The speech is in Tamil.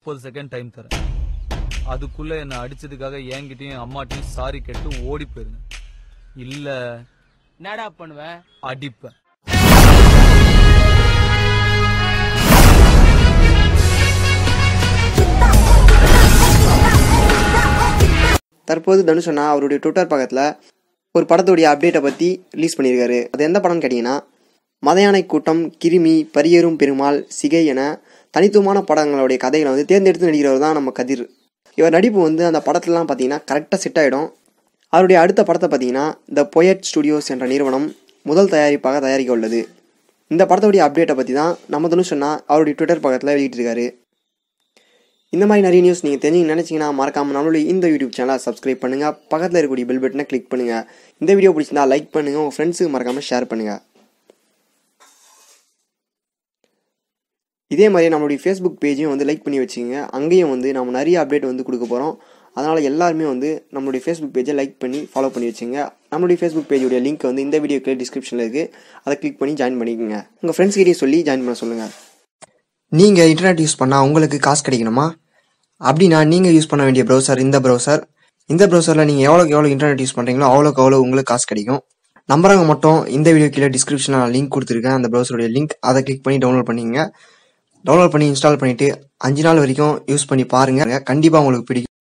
30 செகண்ட் டைம் தரேன். அதுக்குள்ள என்ன அடிச்சதுக்காக என்கிட்டயும் அம்மாட்டையும் சாரி கேட்டு ஓடி போயிருங்க. இல்ல என்னடா பண்ணுவேன்? அடிப்பேன். தற்போது தனுஷ் அண்ணா அவருடைய ட்விட்டர் பக்கத்தில் ஒரு படத்துடைய அப்டேட்டை பற்றி ரிலீஸ் பண்ணியிருக்காரு. அது எந்த படம்னு கேட்டிங்கன்னா, மதயானை கூட்டம், கிருமி, பரியேறும் பெருமாள், சிகை என தனித்துவமான படங்களுடைய கதைகளை வந்து தேர்ந்தெடுத்து நடிக்கிறவர் தான் நம்ம கதிர். இவர் நடிப்பு வந்து அந்த படத்துலலாம் பார்த்தீங்கன்னா கரெக்டாக செட் ஆகிடும். அவருடைய அடுத்த படத்தை பார்த்தீங்கன்னா த பொயட் ஸ்டுடியோஸ் என்ற நிறுவனம் முதல் தயாரிப்பாக தயாரிக்க உள்ளது. இந்த படத்துடைய அப்டேட்டை பற்றி தான் நம்ம தனுஷ் அண்ணா அவருடைய ட்விட்டர் பக்கத்தில் வெளியிட்டிருக்காரு. இந்த மாதிரி நிறைய நியூஸ் நீங்கள் தெரிஞ்சு நினச்சிங்கன்னா மறக்காமல் நம்மளுடைய இந்த யூடியூப் சேனலை சப்ஸ்கிரைப் பண்ணுங்கள். பக்கத்தில் இருக்கக்கூடிய பெல் பட்டனை கிளிக் பண்ணுங்கள். இந்த வீடியோ பிடிச்சிருந்தா லைக் பண்ணுங்கள். உங்கள் ஃப்ரெண்ட்ஸுக்கு மறக்காமல் ஷேர் பண்ணுங்கள். இதே மாதிரி நம்மளுடைய ஃபேஸ்புக் பேஜையும் வந்து லைக் பண்ணி வச்சுக்கோங்க. அங்கேயும் வந்து நம்ம நிறைய அப்டேட் வந்து கொடுக்க போகிறோம். அதனால் எல்லாருமே வந்து நம்மளுடைய ஃபேஸ்புக் பேஜை லைக் பண்ணி ஃபாலோ பண்ணி வச்சுங்க. நம்மளுடைய ஃபேஸ்புக் பேஜுடைய லிங்க் வந்து இந்த வீடியோக்கு டிஸ்கிரிப்ஷனில் இருக்குது. அதை கிளிக் பண்ணி ஜாயின் பண்ணிக்கோங்க. உங்கள் ஃப்ரெண்ட்ஸ்கிட்டையும் சொல்லி ஜாயின் பண்ண சொல்லுங்கள். நீங்கள் இன்டர்நெட் யூஸ் பண்ணால் உங்களுக்கு காசு கிடைக்கணுமா? அப்படின்னா நீங்கள் யூஸ் பண்ண வேண்டிய ப்ரௌசர் இந்த ப்ரௌசரில் நீங்கள் எவ்வளோ இன்டர்நெட் யூஸ் பண்ணுறீங்களோ அவ்வளோ உங்களுக்கு காசு கிடைக்கும். நம்புறவங்க மட்டும் இந்த வீடியோ கீழே டிஸ்கிரிப்ஷனில் நான் லிங்க் கொடுத்துருக்கேன். அந்த ப்ரௌசருடைய லிங்க், அதை கிளிக் பண்ணி டவுன்லோட் பண்ணிங்க. டவுன்லோட் பண்ணி இன்ஸ்டால் பண்ணிவிட்டு 5 நாள் வரைக்கும் யூஸ் பண்ணி பாருங்கள். கண்டிப்பாக உங்களுக்கு பிடிக்கும்.